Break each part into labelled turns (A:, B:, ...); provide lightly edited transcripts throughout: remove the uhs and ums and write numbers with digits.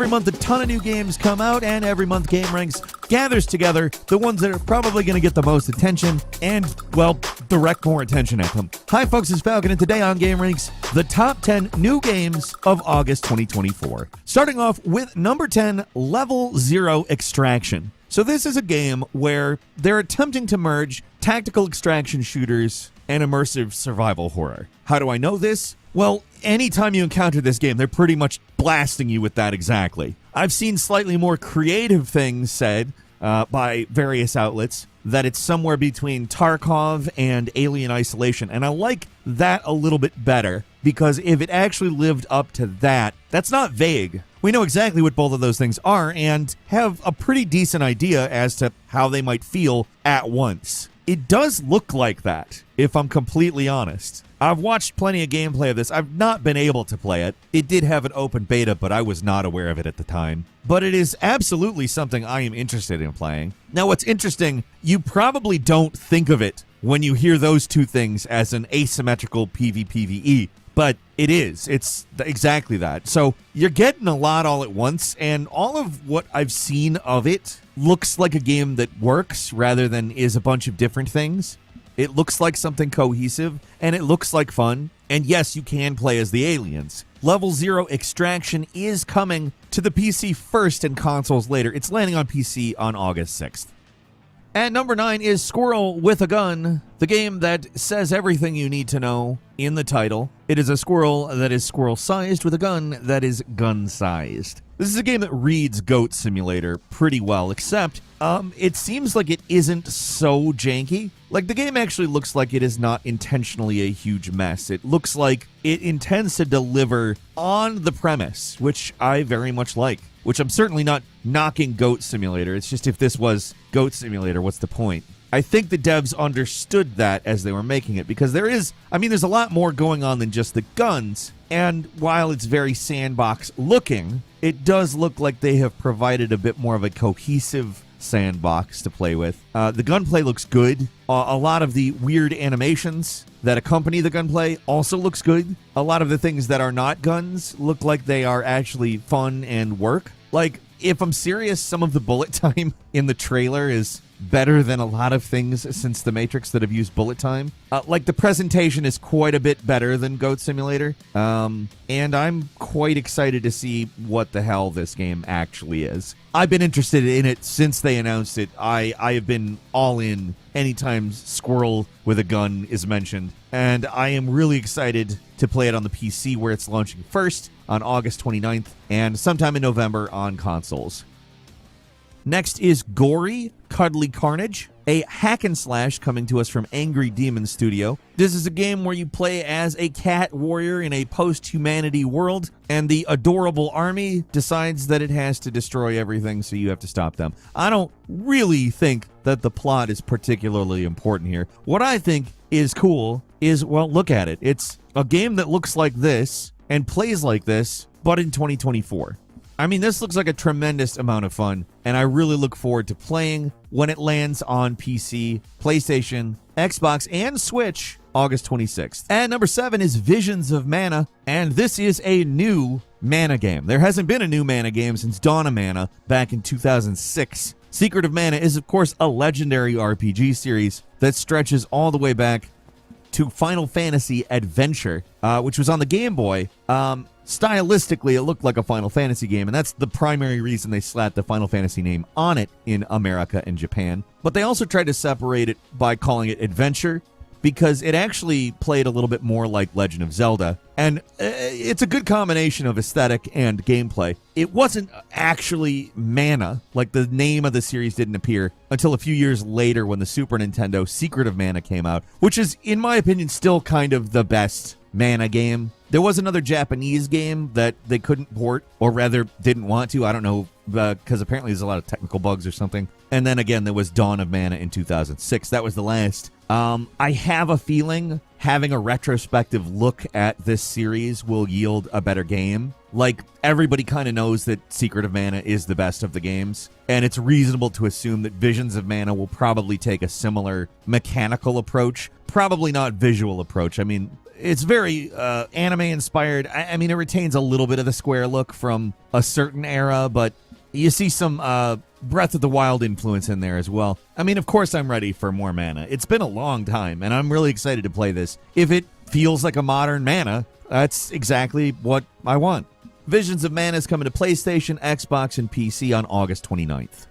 A: Every month, a ton of new games come out, and every month, GameRanks gathers together the ones that are probably going to get the most attention and, well, direct more attention at them. Hi, folks, it's Falcon, and today on GameRanks, the top 10 new games of August 2024. Starting off with number 10, Level 0 Extraction. So this is a game where they're attempting to merge tactical extraction shooters and immersive survival horror. How do I know this? Well, anytime you encounter this game, they're pretty much blasting you with that exactly. I've seen slightly more creative things said by various outlets that it's somewhere between Tarkov and Alien Isolation, and I like that a little bit better because if it actually lived up to that, that's not vague. We know exactly what both of those things are and have a pretty decent idea as to how they might feel at once. It does look like that, if I'm completely honest. I've watched plenty of gameplay of this. I've not been able to play it. It did have an open beta, but I was not aware of it at the time. But it is absolutely something I am interested in playing. Now, what's interesting, you probably don't think of it when you hear those two things as an asymmetrical PvPvE, but it is. It's exactly that. So you're getting a lot all at once, and all of what I've seen of it looks like a game that works rather than is a bunch of different things. It looks like something cohesive, and it looks like fun. And yes, you can play as the aliens. Level 0 Extraction is coming to the PC first and consoles later. It's landing on PC on August 6th. At number 9 is Squirrel with a Gun, the game that says everything you need to know in the title. It is a squirrel that is squirrel-sized with a gun that is gun-sized. This is a game that reads Goat Simulator pretty well, except it seems like it isn't so janky. Like, the game actually looks like it is not intentionally a huge mess. It looks like it intends to deliver on the premise, which I very much like. Which I'm certainly not knocking Goat Simulator. It's just if this was Goat Simulator, what's the point? I think the devs understood that as they were making it, because there's a lot more going on than just the guns. And while it's very sandbox looking, it does look like they have provided a bit more of a cohesive sandbox to play with. The gunplay looks good. A lot of the weird animations that accompany the gunplay also looks good. A lot of the things that are not guns look like they are actually fun and work. Like, if I'm serious, some of the bullet time in the trailer is better than a lot of things since The Matrix that have used bullet time. Like, the presentation is quite a bit better than Goat Simulator. And I'm quite excited to see what the hell this game actually is. I've been interested in it since they announced it. I have been all in anytime Squirrel with a Gun is mentioned. And I am really excited to play it on the PC, where it's launching first on August 29th and sometime in November on consoles. Next is Gory Cuddly Carnage, a hack and slash coming to us from Angry Demon Studio. This is a game where you play as a cat warrior in a post-humanity world, and the adorable army decides that it has to destroy everything, so you have to stop them. I don't really think that the plot is particularly important here. What I think is cool is, well, look at it. It's a game that looks like this and plays like this, but in 2024. I mean, this looks like a tremendous amount of fun, and I really look forward to playing when it lands on PC, PlayStation, Xbox, and Switch August 26th. And number 7 is Visions of Mana, and this is a new Mana game. There hasn't been a new Mana game since Dawn of Mana back in 2006. Secret of Mana is, of course, a legendary RPG series that stretches all the way back to Final Fantasy Adventure, which was on the Game Boy. Stylistically, it looked like a Final Fantasy game, and that's the primary reason they slapped the Final Fantasy name on it in America and Japan. But they also tried to separate it by calling it Adventure, because it actually played a little bit more like Legend of Zelda. And it's a good combination of aesthetic and gameplay. It wasn't actually Mana, like the name of the series didn't appear until a few years later when the Super Nintendo Secret of Mana came out, which is, in my opinion, still kind of the best Mana game. There was another Japanese game that they couldn't port, or rather didn't want to. I don't know, because apparently there's a lot of technical bugs or something. And then again, there was Dawn of Mana in 2006. That was the last. I have a feeling having a retrospective look at this series will yield a better game. Like, everybody kind of knows that Secret of Mana is the best of the games, and it's reasonable to assume that Visions of Mana will probably take a similar mechanical approach, probably not visual approach. I mean, It's very anime inspired. I mean, it retains a little bit of the square look from a certain era, but you see some Breath of the Wild influence in there as well. I mean, of course I'm ready for more Mana. It's been a long time, and I'm really excited to play this. If it feels like a modern Mana, that's exactly what I want. Visions of Mana is coming to PlayStation, Xbox, and PC on August 29th.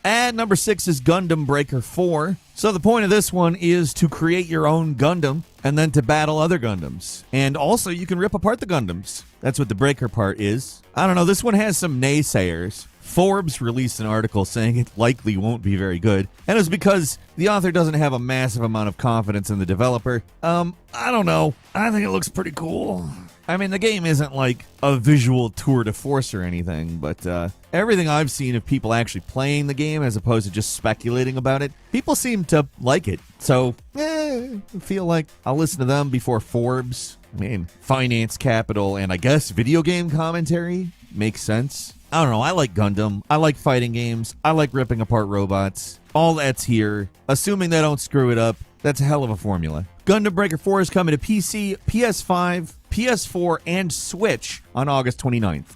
A: And number 6 is Gundam Breaker 4. So the point of this one is to create your own Gundam and then to battle other Gundams. And also you can rip apart the Gundams. That's what the Breaker part is. I don't know, this one has some naysayers. Forbes released an article saying it likely won't be very good. And it's because the author doesn't have a massive amount of confidence in the developer. I don't know. I think it looks pretty cool. I mean, the game isn't like a visual tour de force or anything, but everything I've seen of people actually playing the game as opposed to just speculating about it, people seem to like it. So, I feel like I'll listen to them before Forbes. I mean, finance capital and I guess video game commentary makes sense. I don't know, I like Gundam, I like fighting games, I like ripping apart robots. All that's here. Assuming they don't screw it up, that's a hell of a formula. Gundam Breaker 4 is coming to PC, PS5, PS4, and Switch on August 29th.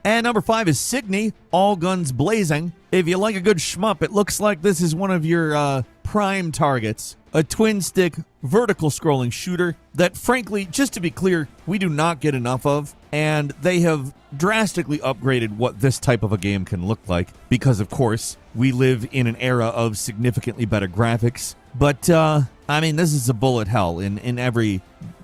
A: And number 5 is Signy, All Guns Blazing. If you like a good shmup, it looks like this is one of your prime targets. A twin-stick, vertical scrolling shooter that, frankly, just to be clear, we do not get enough of. And they have drastically upgraded what this type of a game can look like. Because, of course, we live in an era of significantly better graphics. But, I mean, this is a bullet hell in every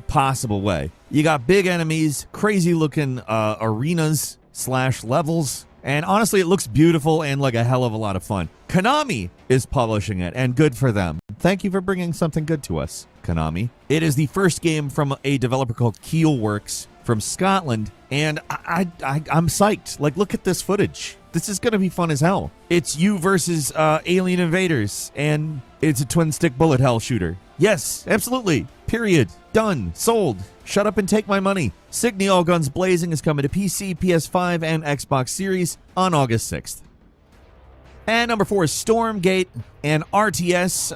A: possible way. You got big enemies, crazy-looking arenas / levels. And honestly, it looks beautiful and like a hell of a lot of fun. Konami is publishing it, and good for them. Thank you for bringing something good to us, Konami. It is the first game from a developer called Keelworks from Scotland, and I'm psyched. Like, look at this footage. This is going to be fun as hell. It's you versus alien invaders, and it's a twin-stick bullet hell shooter. Yes, absolutely. Period. Done. Sold. Shut up and take my money. Signy All Guns Blazing is coming to PC, PS5, and Xbox Series on August 6th. And number 4 is Stormgate, an RTS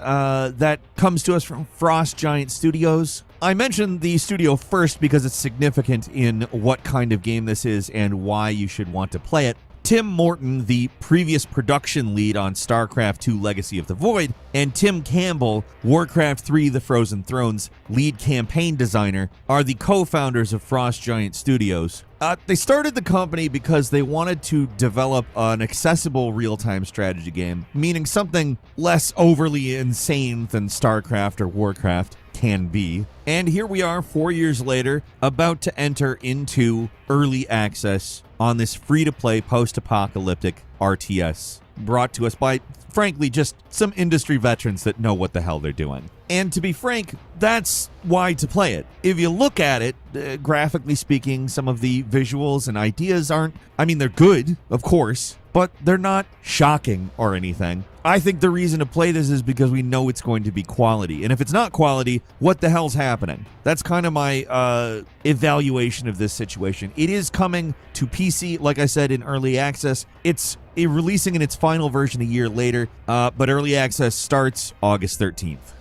A: that comes to us from Frost Giant Studios. I mentioned the studio first because it's significant in what kind of game this is and why you should want to play it. Tim Morton, the previous production lead on StarCraft II Legacy of the Void, and Tim Campbell, Warcraft 3 The Frozen Throne's lead campaign designer, are the co-founders of Frost Giant Studios. They started the company because they wanted to develop an accessible real-time strategy game, meaning something less overly insane than StarCraft or Warcraft can be. And here we are 4 years later, about to enter into early access on this free-to-play post-apocalyptic RTS brought to us by, frankly, just some industry veterans that know what the hell they're doing. And to be frank, that's why to play it. If you look at it, graphically speaking, some of the visuals and ideas aren't, I mean, they're good, of course, but they're not shocking or anything. I think the reason to play this is because we know it's going to be quality. And if it's not quality, what the hell's happening? That's kind of my evaluation of this situation. It is coming to PC, like I said, in early access. It's releasing in its final version a year later, but early access starts August 13th.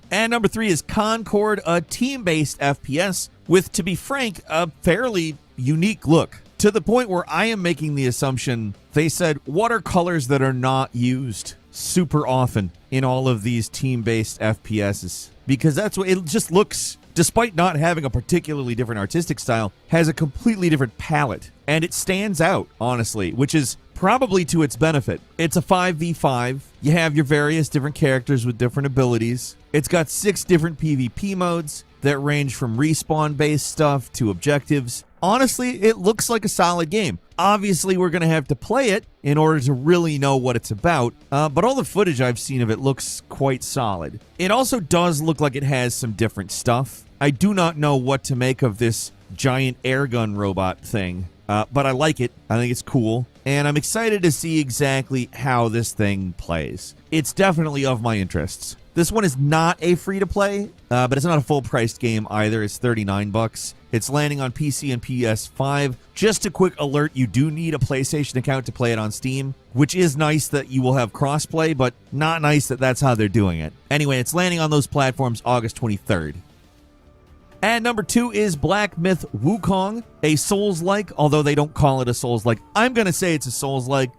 A: And number 3 is Concord, a team-based FPS with, to be frank, a fairly unique look. To the point where I am making the assumption they said, what are colors that are not used super often in all of these team-based FPSs? Because that's what it just looks, despite not having a particularly different artistic style, has a completely different palette. And it stands out, honestly, which is probably to its benefit. It's a 5v5. You have your various different characters with different abilities. It's got 6 different PvP modes that range from respawn-based stuff to objectives. Honestly, it looks like a solid game. Obviously, we're going to have to play it in order to really know what it's about, but all the footage I've seen of it looks quite solid. It also does look like it has some different stuff. I do not know what to make of this giant airgun robot thing, but I like it. I think it's cool, and I'm excited to see exactly how this thing plays. It's definitely of my interests. This one is not a free-to-play, but it's not a full-priced game either. It's $39. It's landing on PC and PS5. Just a quick alert, you do need a PlayStation account to play it on Steam, which is nice that you will have crossplay, but not nice that that's how they're doing it. Anyway, it's landing on those platforms August 23rd. And number 2 is Black Myth Wukong, a Souls-like, although they don't call it a Souls-like. I'm going to say it's a Souls-like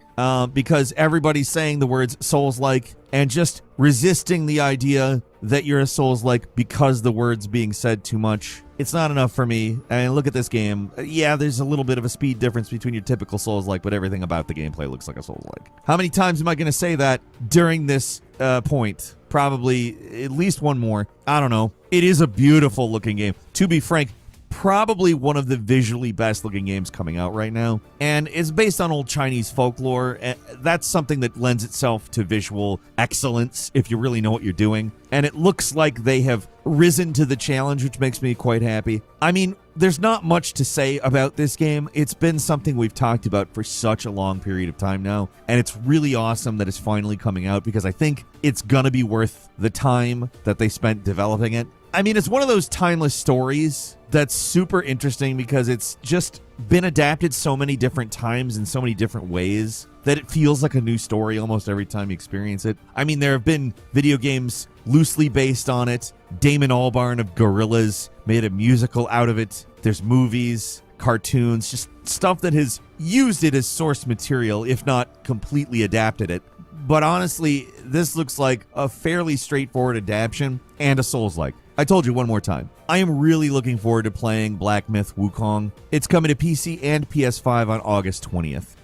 A: because everybody's saying the words Souls-like and just resisting the idea that you're a Souls-like because the word's being said too much. It's not enough for me. I mean, look at this game. Yeah, there's a little bit of a speed difference between your typical Souls-like, but everything about the gameplay looks like a Souls-like. How many times am I going to say that during this point? Probably at least one more. I don't know. It is a beautiful looking game. To be frank, probably one of the visually best looking games coming out right now. And it's based on old Chinese folklore. That's something that lends itself to visual excellence if you really know what you're doing. And it looks like they have risen to the challenge, which makes me quite happy. I mean, there's not much to say about this game. It's been something we've talked about for such a long period of time now, and it's really awesome that it's finally coming out because I think it's gonna be worth the time that they spent developing it. I mean, it's one of those timeless stories that's super interesting because it's just been adapted so many different times in so many different ways that it feels like a new story almost every time you experience it. I mean, there have been video games loosely based on it. Damon Albarn of Gorillaz made a musical out of it. There's movies, cartoons, just stuff that has used it as source material, if not completely adapted it. But honestly, this looks like a fairly straightforward adaptation and a Souls-like. I told you one more time. I am really looking forward to playing Black Myth Wukong. It's coming to PC and PS5 on August 20th.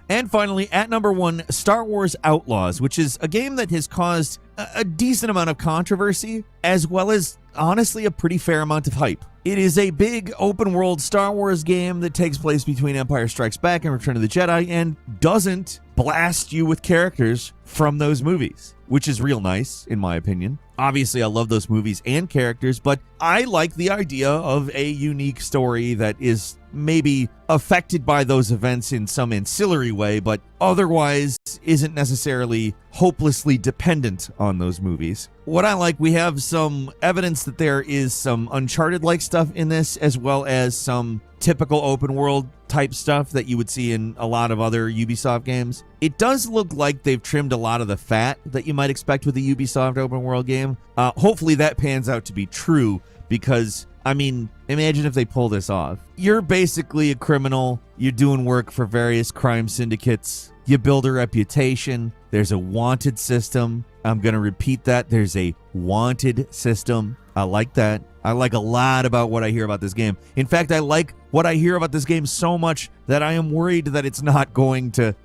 A: And finally, at number 1, Star Wars Outlaws, which is a game that has caused a decent amount of controversy, as well as, honestly, a pretty fair amount of hype. It is a big open-world Star Wars game that takes place between Empire Strikes Back and Return of the Jedi and doesn't blast you with characters from those movies, which is real nice, in my opinion. Obviously, I love those movies and characters, but I like the idea of a unique story that is maybe affected by those events in some ancillary way, but otherwise isn't necessarily hopelessly dependent on those movies. What I like, we have some evidence that there is some Uncharted-like stuff in this, as well as some typical open world type stuff that you would see in a lot of other Ubisoft games. It does look like they've trimmed a lot of the fat that you might expect with a Ubisoft open world game. Hopefully that pans out to be true because, I mean, imagine if they pull this off. You're basically a criminal. You're doing work for various crime syndicates. You build a reputation. There's a wanted system. I'm going to repeat that. There's a wanted system. I like that. I like a lot about what I hear about this game. In fact, I like what I hear about this game so much that I am worried that it's not going to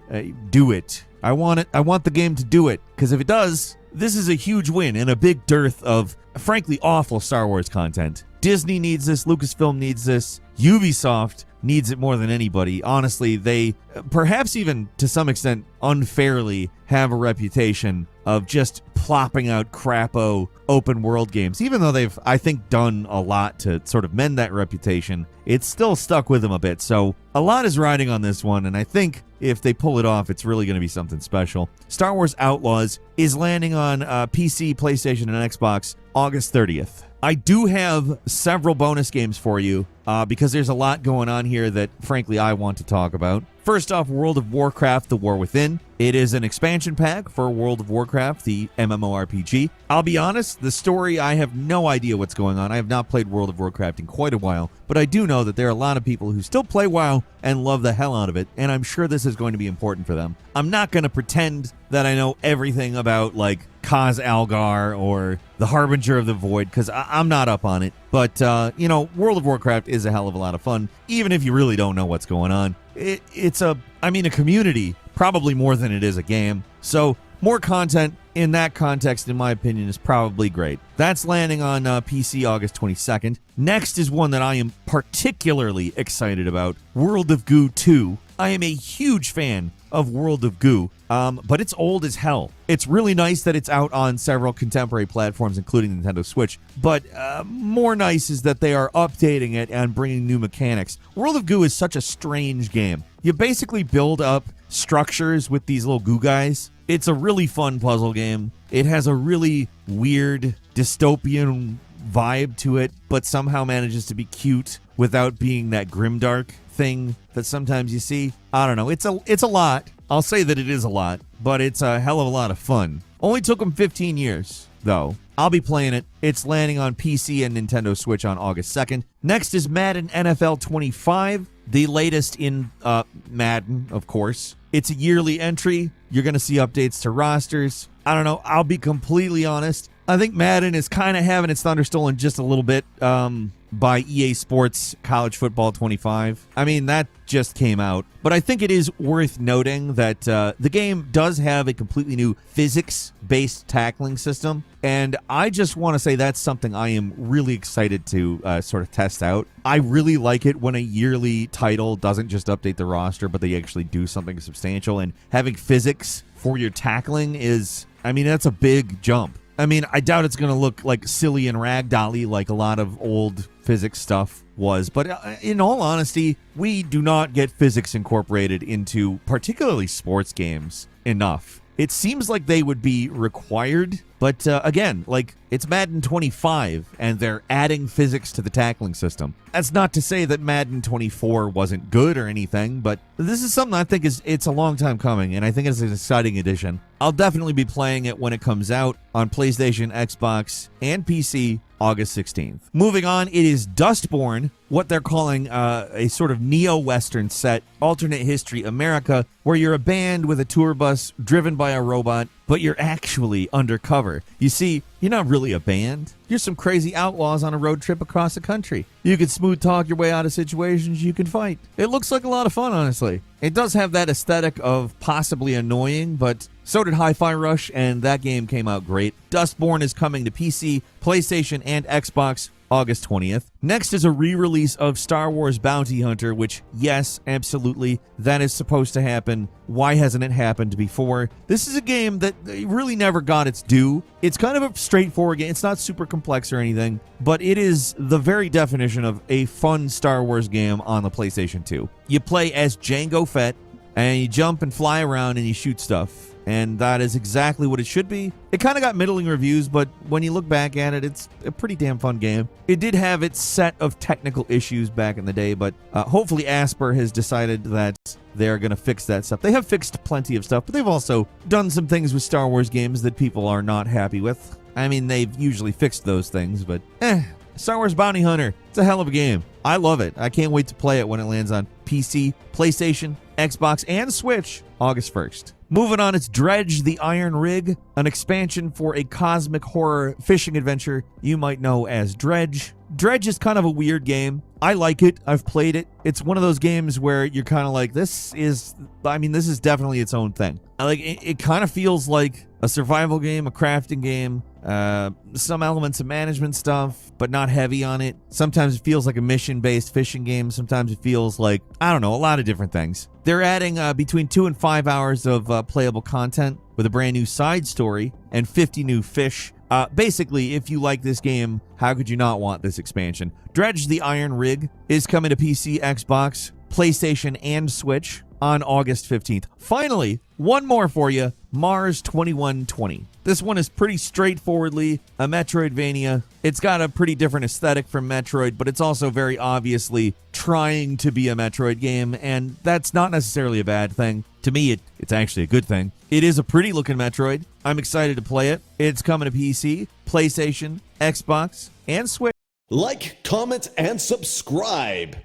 A: do it. I want it. I want the game to do it, because if it does, this is a huge win and a big dearth of, frankly, awful Star Wars content. Disney needs this. Lucasfilm needs this. Ubisoft needs it more than anybody. Honestly, they, perhaps even to some extent unfairly, have a reputation of just plopping out crapo open world games. Even though they've, I think, done a lot to sort of mend that reputation, it's still stuck with them a bit. So a lot is riding on this one, and I think if they pull it off, it's really going to be something special. Star Wars Outlaws is landing on PC, PlayStation, and Xbox August 30th. I do have several bonus games for you because there's a lot going on here that, frankly, I want to talk about. First off, World of Warcraft: The War Within. It is an expansion pack for World of Warcraft, the MMORPG. I'll be honest, the story, I have no idea what's going on. I have not played World of Warcraft in quite a while, but I do know that there are a lot of people who still play WoW and love the hell out of it, and I'm sure this is going to be important for them. I'm not going to pretend that I know everything about, like, Kaz Algar or the Harbinger of the Void, because I'm not up on it. But, you know, World of Warcraft is a hell of a lot of fun, even if you really don't know what's going on. It's a community, probably more than it is a game. So more content in that context, in my opinion, is probably great. That's landing on PC August 22nd. Next is one that I am particularly excited about, World of Goo 2. I am a huge fan of World of Goo, but it's old as hell. It's really nice that it's out on several contemporary platforms, including Nintendo Switch, but more nice is that they are updating it and bringing new mechanics. World of Goo is such a strange game. You basically build up structures with these little goo guys. It's a really fun puzzle game. It has a really weird dystopian vibe to it, but somehow manages to be cute without being that grimdark thing that sometimes you see. I don't know. It's a lot. I'll say that it is a lot, but it's a hell of a lot of fun. Only took them 15 years, though. I'll be playing it. It's landing on PC and Nintendo Switch on August 2nd. Next is Madden NFL 25, the latest in Madden, of course. It's a yearly entry. You're going to see updates to rosters. I don't know. I'll be completely honest. I think Madden is kind of having its thunder stolen just a little bit by EA Sports College Football 25. I mean, that just came out. But I think it is worth noting that the game does have a completely new physics-based tackling system. And I just want to say that's something I am really excited to sort of test out. I really like it when a yearly title doesn't just update the roster, but they actually do something substantial. And having physics for your tackling is, I mean, that's a big jump. I mean, I doubt it's going to look like silly and ragdolly like a lot of old physics stuff was. But in all honesty, we do not get physics incorporated into particularly sports games enough. It seems like they would be required, but again, like, it's Madden 25, and they're adding physics to the tackling system. That's not to say that Madden 24 wasn't good or anything, but this is something I think it's a long time coming, and I think it's an exciting addition. I'll definitely be playing it when it comes out on PlayStation, Xbox, and PC August 16th. Moving on, it is Dustborn, what they're calling a sort of neo-Western set, alternate history America, where you're a band with a tour bus driven by a robot, but you're actually undercover. You see, you're not really a band. You're some crazy outlaws on a road trip across the country. You can smooth talk your way out of situations you can fight. It looks like a lot of fun, honestly. It does have that aesthetic of possibly annoying, but so did Hi-Fi Rush, and that game came out great. Dustborn is coming to PC, PlayStation, and Xbox August 20th. Next is a re-release of Star Wars Bounty Hunter, which, yes, absolutely, that is supposed to happen. Why hasn't it happened before? This is a game that really never got its due. It's kind of a straightforward game. It's not super complex or anything, but it is the very definition of a fun Star Wars game on the PlayStation 2. You play as Jango Fett, and you jump and fly around and you shoot stuff. And that is exactly what it should be. It kind of got middling reviews, but when you look back at it, it's a pretty damn fun game. It did have its set of technical issues back in the day, but hopefully Asper has decided that they're going to fix that stuff. They have fixed plenty of stuff, but they've also done some things with Star Wars games that people are not happy with. I mean, they've usually fixed those things, but Star Wars Bounty Hunter, it's a hell of a game. I love it. I can't wait to play it when it lands on PC, PlayStation, Xbox, and Switch August 1st. Moving on, it's Dredge the Iron Rig, an expansion for a cosmic horror fishing adventure you might know as Dredge. Dredge is kind of a weird game. I like it. I've played it. It's one of those games where you're kind of like, this is definitely its own thing. Like, it kind of feels like a survival game, a crafting game, some elements of management stuff, but not heavy on it. Sometimes it feels like a mission-based fishing game. Sometimes it feels like, I don't know, a lot of different things. They're adding between 2 and 5 hours of playable content with a brand new side story and 50 new fish. Basically, if you like this game, how could you not want this expansion? Dredge the Iron Rig is coming to PC, Xbox, PlayStation, and Switch on August 15th. Finally, one more for you, Mars 2120. This one is pretty straightforwardly a Metroidvania. It's got a pretty different aesthetic from Metroid, but it's also very obviously trying to be a Metroid game, and that's not necessarily a bad thing. To me, it's actually a good thing. It is a pretty looking Metroid. I'm excited to play it. It's coming to PC, PlayStation, Xbox, and Switch.
B: Like, comment, and subscribe.